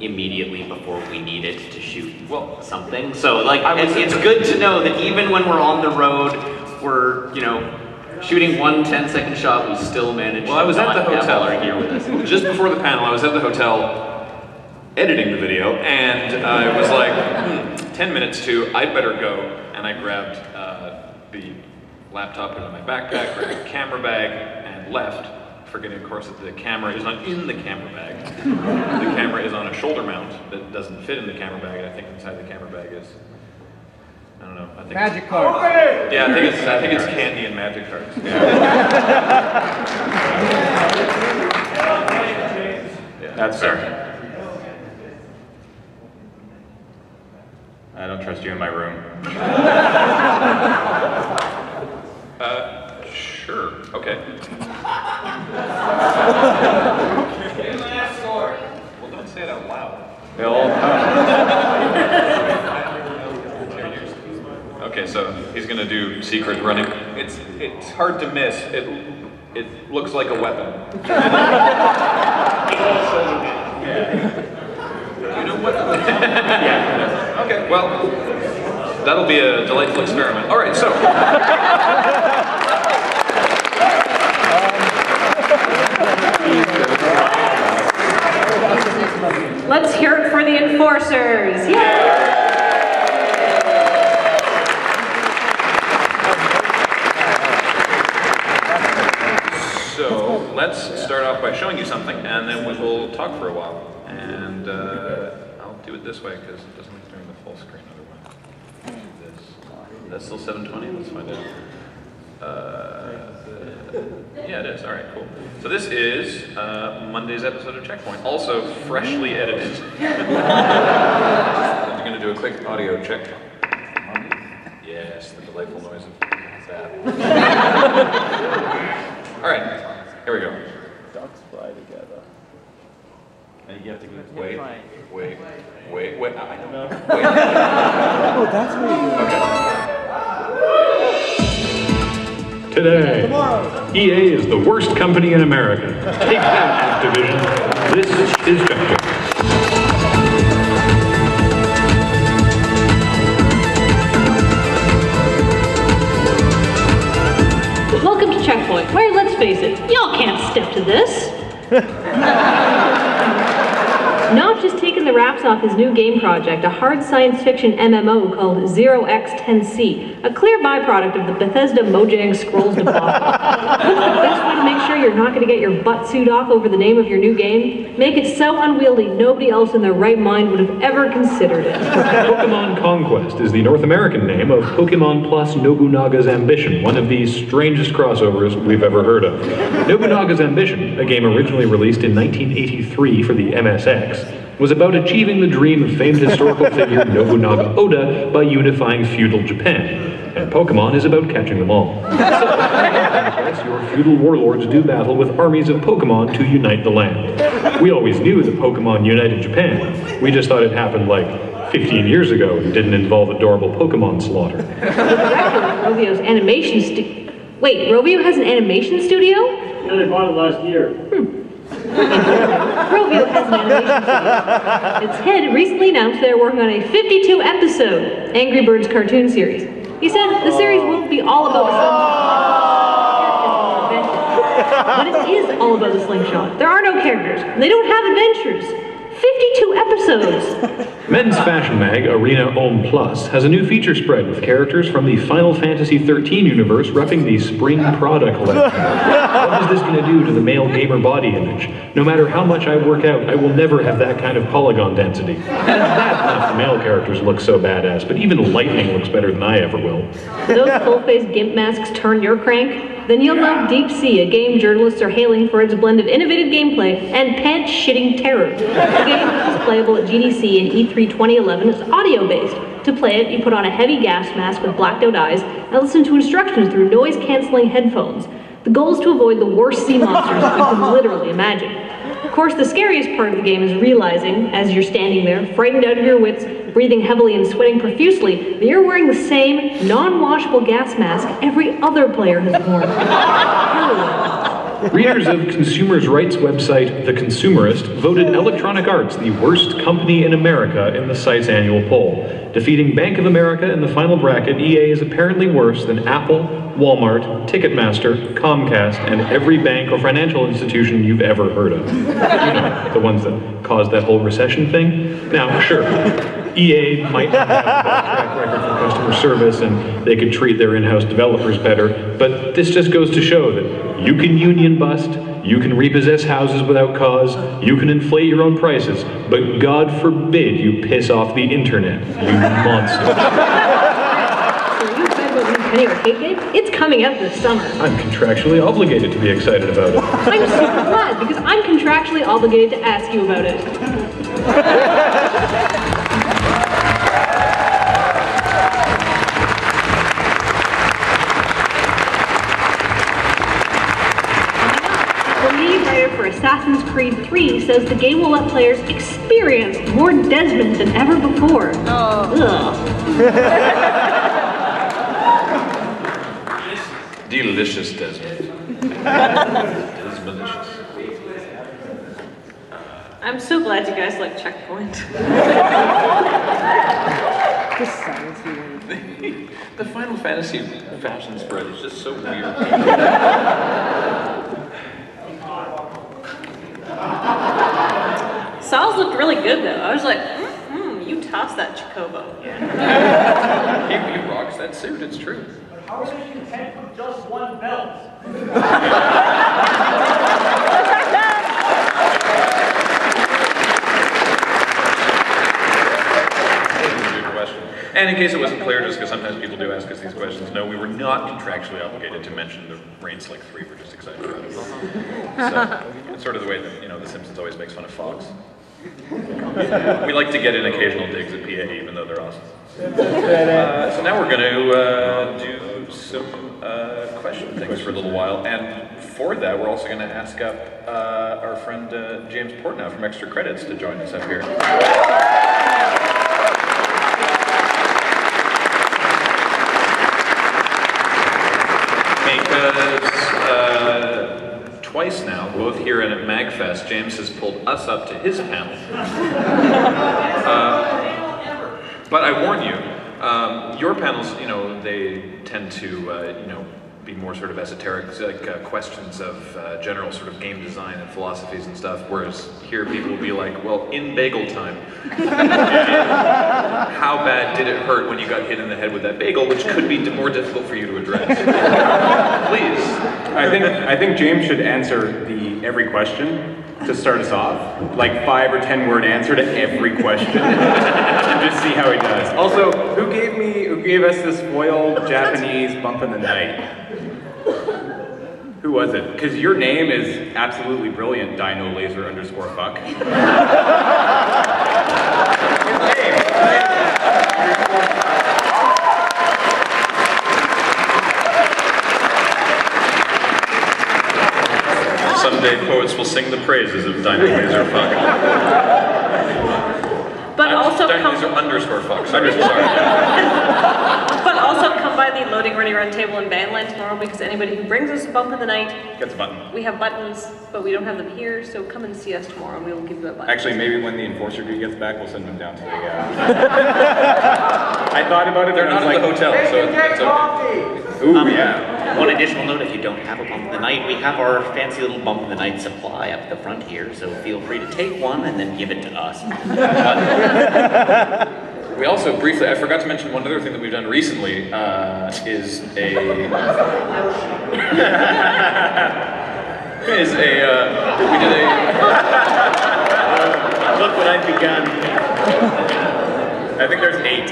immediately before we need it to shoot something. So like, it's good to know that even when we're on the road, we're, you know, shooting one 10-second shot, we still manage to I was at the hotel our gear with us. Just before the panel, I was at the hotel editing the video, and I was like, 10 minutes to, I'd better go. And I grabbed the laptop into my backpack, grabbed the camera bag, and left, forgetting, of course, that the camera is not in the camera bag. The camera is on a shoulder mount that doesn't fit in the camera bag, and I think inside the camera bag is, I don't know. I think magic cards. Yeah, I think it's candy and magic cards. Yeah. That's fair. I don't trust you in my room. Sure. Okay. Well, don't say it out loud. They'll all Okay, so he's gonna do secret running. It's hard to miss. It looks like a weapon. You know what? Yeah. Okay. Well, that'll be a delightful experiment. All right. So. Let's hear it for the enforcers. Yay! So let's start off by showing you something, and then we will talk for a while. And I'll do it this way because it doesn't like doing the full screen otherwise. That's still 720. Let's find out. Yeah, it is. All right, cool. So this is Monday's episode of Checkpoint, also freshly edited. I'm going to do a quick audio check. Yes, the delightful noise of that. All right, here we go. Ducks fly together. And you have to go. Wait. I don't know. Wait. Oh, that's what you do. Today, EA is the worst company in America. Take that, Activision. This is Checkpoint. Welcome to Checkpoint, where, let's face it, y'all can't step to this. Notch has taken the wraps off his new game project, a hard science fiction MMO called 0x10C, a clear byproduct of the Bethesda Mojang Scrolls debacle. What's the best way to make sure you're not going to get your butt sued off over the name of your new game? Make it so unwieldy nobody else in their right mind would have ever considered it. Pokemon Conquest is the North American name of Pokemon Plus Nobunaga's Ambition, one of the strangest crossovers we've ever heard of. Nobunaga's Ambition, a game originally released in 1983 for the MSX, was about achieving the dream of famed historical figure Nobunaga Oda by unifying feudal Japan. And Pokemon is about catching them all. So, your feudal warlords do battle with armies of Pokemon to unite the land. We always knew that Pokemon united Japan. We just thought it happened like 15 years ago and didn't involve adorable Pokemon slaughter. The director of Rovio's animation Wait, Rovio has an animation studio? Yeah, they bought it last year. Rovio has an animation studio. Its head recently announced they're working on a 52-episode Angry Birds cartoon series. He said the series won't be all about the slingshot, but it is all about the slingshot. There are no characters, and they don't have adventures. 52 episodes! Men's fashion mag, Arena Ohm Plus, has a new feature spread with characters from the Final Fantasy XIII universe repping the Spring Prada collection. What is this going to do to the male gamer body image? No matter how much I work out, I will never have that kind of polygon density. Bad enough the male characters look so badass, but even Lightning looks better than I ever will. Do those full-face GIMP masks turn your crank? Then you'll know Deep Sea, a game journalists are hailing for its blend of innovative gameplay and pants-shitting terror. The game is playable at GDC and E3 2011 is audio-based. To play it, you put on a heavy gas mask with blacked-out eyes and listen to instructions through noise-canceling headphones. The goal is to avoid the worst sea monsters you can literally imagine. Of course, the scariest part of the game is realizing, as you're standing there, frightened out of your wits, breathing heavily and sweating profusely, that you're wearing the same non-washable gas mask every other player has worn. Readers of consumers' rights website The Consumerist voted Electronic Arts the worst company in America in the site's annual poll. Defeating Bank of America in the final bracket, EA is apparently worse than Apple, Walmart, Ticketmaster, Comcast, and every bank or financial institution you've ever heard of. You know, the ones that caused that whole recession thing. Now, sure, EA might not have the best track record for customer service and they could treat their in-house developers better, but this just goes to show that you can union bust, you can repossess houses without cause, you can inflate your own prices, but God forbid you piss off the internet, you monster. Are you excited about the new Penny Arcade game? It's coming out this summer. I'm contractually obligated to be excited about it. I'm super glad because I'm contractually obligated to ask you about it. For Assassin's Creed 3 says the game will let players experience more Desmond than ever before. Ugh. Delicious Desmond. Delicious. I'm so glad you guys like Checkpoint. The Final Fantasy fashion spread is just so weird. Saws looked really good though. I was like, you toss that Chocobo. He rocks that suit, it's true. How are you content with just one belt? And in case it wasn't clear, just because sometimes people do ask us these questions, no, we were not contractually obligated to mention the Rain Slick 3. We're just excited about it. So, it's sort of the way that, The Simpsons always makes fun of Fox. We like to get in occasional digs at PA, even though they're awesome. So now we're going to do some question things for a little while. And for that, we're also going to ask up our friend James Portnow from Extra Credits to join us up here. Because twice now, both here and at MagFest, James has pulled us up to his panel. But I warn you, your panels, they tend to, be more sort of esoteric, like questions of general sort of game design and philosophies and stuff, whereas here people will be like, well, in bagel time, how bad did it hurt when you got hit in the head with that bagel, which could be more difficult for you to address. Please. I think James should answer every question to start us off, like 5 or 10 word answer to every question, and just see how he does. Also, who gave us this foil Japanese bump in the night? Who was it? Because your name is absolutely brilliant, Dino Laser _fuck. Someday poets will sing the praises of Dino Laser Fuck. But also Dino Laser _fuck. Sorry. But also come by the Loading Ready Run table in Bandland tomorrow because anybody who brings us a bump in the night gets a button. We have buttons, but we don't have them here, so come and see us tomorrow and we will give you a button. Actually, maybe when the Enforcer Dude gets back, we'll send him down to the... I thought about it, they're not at the hotel, so that's okay. Ooh, yeah. One additional note, if you don't have a bump in the night, we have our fancy little bump in the night supply up the front here, so feel free to take one and then give it to us. We also briefly, I forgot to mention one other thing that we've done recently, is a... we did a... Look what I've begun. I think there's 8.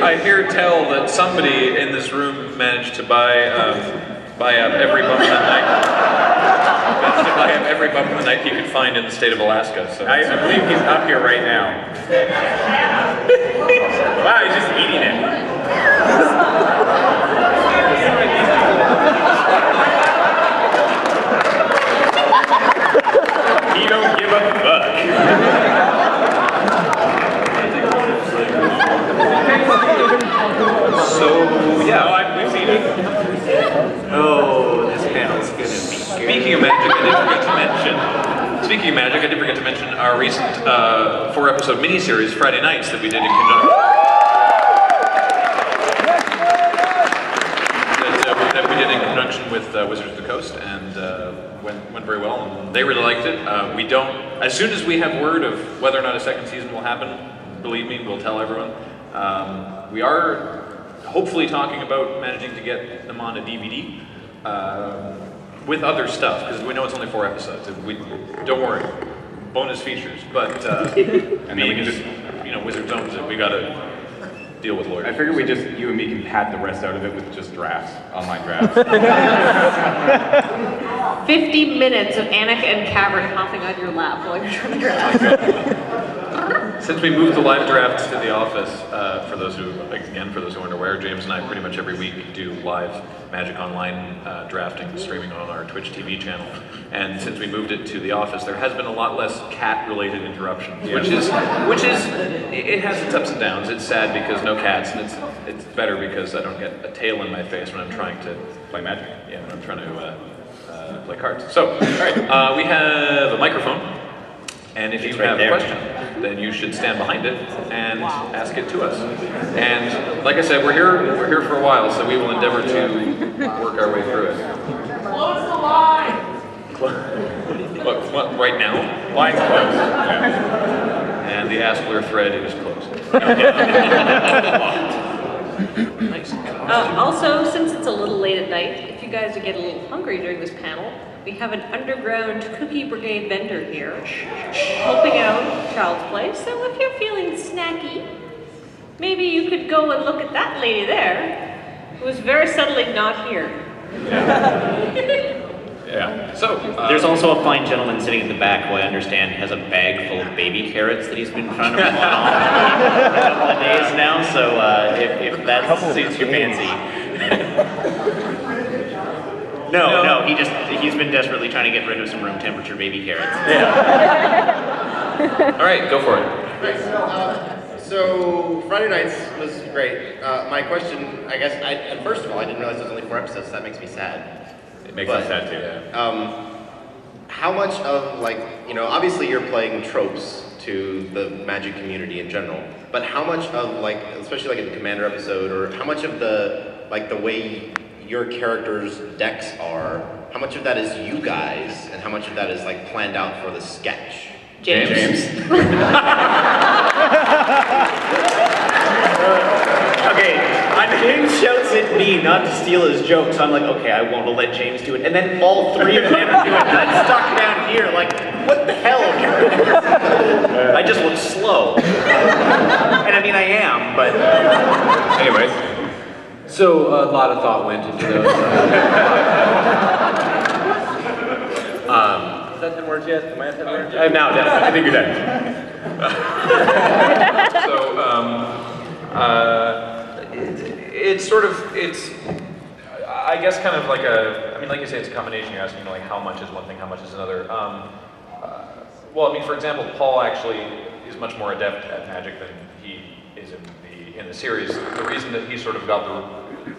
I hear tell that somebody in this room managed to buy up every bump in the night. Managed to buy up every bump in the night he could find in the state of Alaska. So I believe he's up here right now. Wow, he's just eating it. He don't give a fuck. speaking of magic, I did forget to mention our recent 4-episode miniseries, Friday Nights, that we did in conjunction. That we did in conjunction with Wizards of the Coast, and went very well. And they really liked it. We don't. As soon as we have word of whether or not a second season will happen, believe me, we'll tell everyone. We are hopefully talking about managing to get them on a DVD with other stuff, because we know it's only 4 episodes. Don't worry, bonus features. But and then we can just, Wizards owns it. We gotta deal with lawyers. I figure you and me can pad the rest out of it with just drafts, online drafts. 50 minutes of Anik and Cavern hopping on your lap while you're trying to draft. Since we moved the live drafts to the office, for those who aren't aware, James and I pretty much every week do live Magic Online drafting, streaming on our Twitch TV channel. And since we moved it to the office, there has been a lot less cat-related interruptions, which is it has its ups and downs. It's sad because no cats, and it's better because I don't get a tail in my face when I'm trying to play Magic. Yeah, when I'm trying to play cards. So, all right, we have a microphone. And if you have a question, then you should stand behind it and ask it to us. And like I said, we're here for a while, so we will endeavor to work our way through it. Close the line! What right now? Line's closed. Yeah. And the Askler thread is closed. Nice. Also, since it's a little late at night, if you guys get a little hungry during this panel, we have an underground cookie brigade vendor here, helping out Child's Play. So if you're feeling snacky, maybe you could go and look at that lady there, who is very subtly not here. Yeah. So there's also a fine gentleman sitting in the back who I understand has a bag full of baby carrots that he's been trying to pull off for a couple of days now. So if that suits your fancy. No, he's been desperately trying to get rid of some room temperature baby carrots. Yeah. All right, go for it. Right, so Friday Nights was great. My question, I guess, first of all, I didn't realize there was only 4 episodes, so that makes me sad. It makes us sad too. How much of, obviously you're playing tropes to the Magic community in general, but how much of, especially in the Commander episode, or how much of the way your characters' decks are, how much of that is you guys, and how much of that is planned out for the sketch? James. Okay, James shouts at me not to steal his joke, so I'm like, okay, I won't let James do it. And then all 3 of them do it, and I'm stuck down here like, what the hell? I just look slow. And I mean, I am, but... Anyways. So a lot of thought went into those. Is that 10 words yet? Am I at 10 words? Now, I think you're done. It's I guess kind of like like you say, it's a combination. You're asking how much is one thing, how much is another. Well, I mean, for example, Paul actually is much more adept at Magic than he is in the series. The reason that he sort of got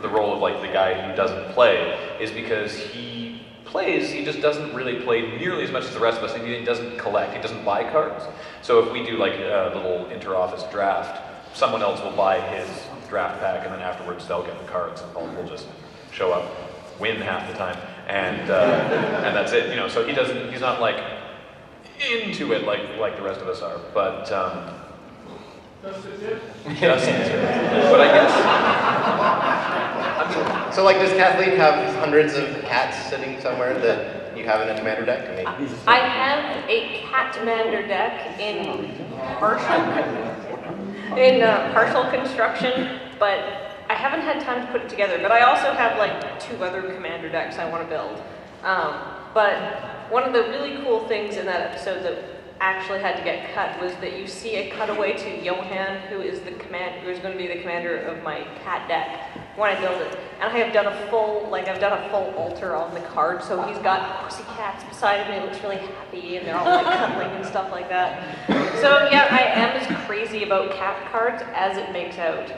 the role of the guy who doesn't play is because he plays, he just doesn't really play nearly as much as the rest of us, and he doesn't collect, he doesn't buy cards. So if we do a little inter-office draft, someone else will buy his draft pack, and then afterwards they'll get the cards, and Paul will just show up, win half the time, and that's it. So he's not into it like the rest of us are, but but I guess. So does Kathleen have hundreds of cats sitting somewhere that you have in a Commander deck? I have a cat Commander deck in partial construction, but I haven't had time to put it together. But I also have 2 other Commander decks I want to build. But one of the really cool things in that episode that actually had to get cut was that you see a cutaway to Johan, who is going to be the commander of my cat deck when I build it. And I have done a full altar on the card, so he's got pussy cats beside him, and he looks really happy, and they're all cuddling and stuff like that. So yeah, I am as crazy about cat cards as it makes out.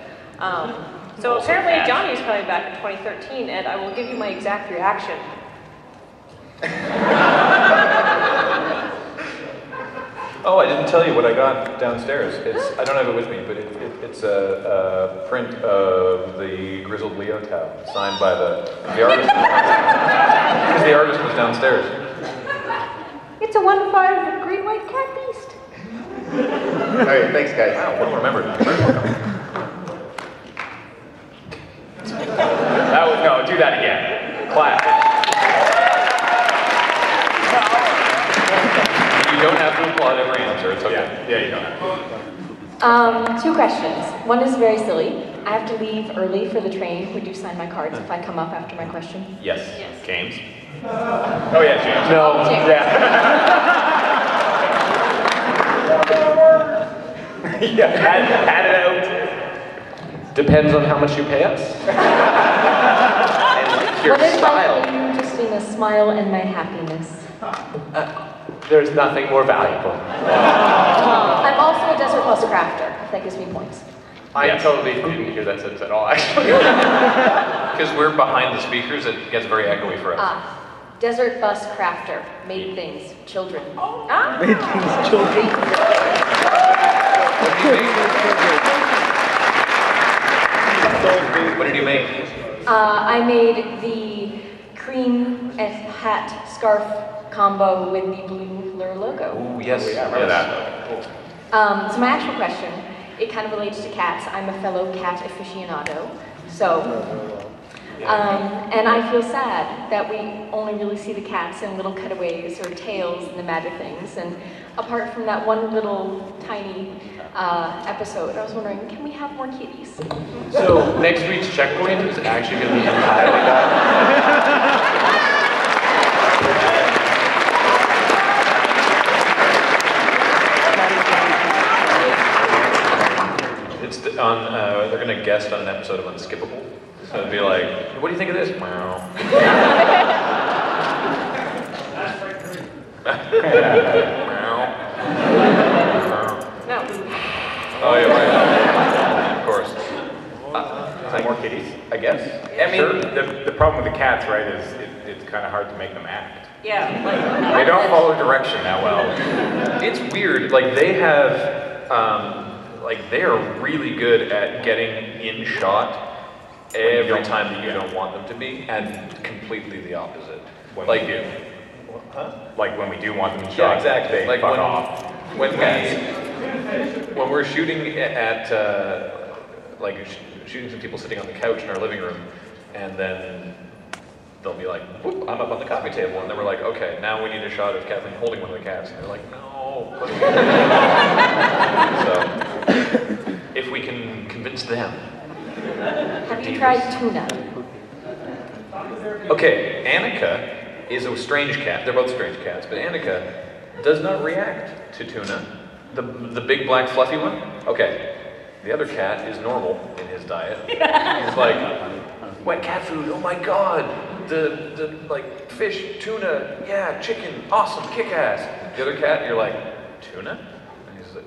So apparently Johnny's coming back in 2013, and I will give you my exact reaction. Oh, I didn't tell you what I got downstairs. I don't have it with me, but it's a print of the Grizzled Leo Tau, signed by the artist. Because the artist was downstairs. It's a 1/5 great white cat beast. All right, thanks, guys. Wow, well remembered. No, do that again. Clap. You don't have to applaud every answer, it's okay. Yeah, you don't. 2 questions. One is very silly. I have to leave early for the train. Would you sign my cards if I come up after my question? Yes. James? Oh yeah, James. No. James. Yeah, had it out. Depends on how much you pay us. And like your What is style. like you just in a smile and my happiness? There's nothing more valuable. I'm also a desert bus crafter. That gives me points. I totally didn't hear that sentence at all, actually. Because we're behind the speakers, it gets very echoey for us. Desert bus crafter. Made things. Children. Made things children. What did you make? I made the cream hat scarf combo with the blue Lure logo. Oh, yes. I remember that. So my actual question, it kind of relates to cats. I'm a fellow cat aficionado. So, and I feel sad that we only really see the cats in little cutaways or tails and the magic things. And apart from that one little tiny episode, I was wondering, can we have more kitties? So next week's checkpoint is actually going to be entirely that. It's on, they're going to guest on an episode of Unskippable. So it'd be like, what do you think of this? Meow. No. Oh, yeah, right. Of course. More kitties? I guess. I mean, the problem with the cats, right, is it's kind of hard to make them act. Yeah, They don't follow direction that well. It's weird. Like they have, like they are really good at getting in shot every time that you don't want them to be, and completely the opposite. Like you. Huh? Like when we do want them in Yeah, shot, exactly. they Like fuck off. when we're shooting at shooting some people sitting on the couch in our living room, and then they'll be like, whoop, I'm up on the coffee table, and then we're like, okay, now we need a shot of Kathleen holding one of the cats, and they're like, no. So, if we can convince them. Have you tried tuna? Okay, Annika is a strange cat. They're both strange cats, but Annika does not react to tuna. The big black fluffy one? Okay. The other cat is normal in his diet. He's like, wet cat food, oh my god. The like fish, tuna, yeah, chicken, awesome, kick ass. The other cat, you're like, tuna? And he's like,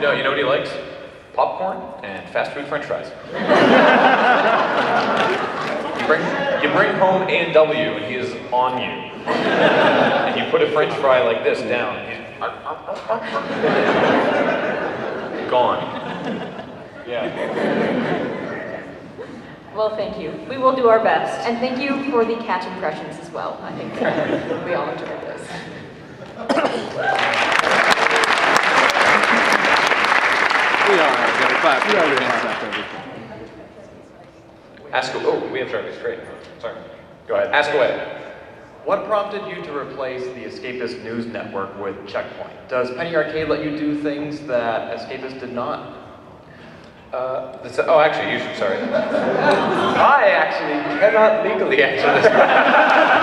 no, you know what he likes? Popcorn and fast food french fries. You bring home A&W and he is on you. And you put a french fry like this down. He's gone. Yeah. Well, thank you. We will do our best. And thank you for the cat impressions as well. I think we all enjoyed this. We are going to clap. We are going to clap everything. We have Sharpies, great. Sorry. Go ahead. Ask away. What prompted you to replace the Escapist news network with Checkpoint? Does Penny Arcade let you do things that Escapist did not? Actually, you should, sorry. I actually cannot legally answer this question.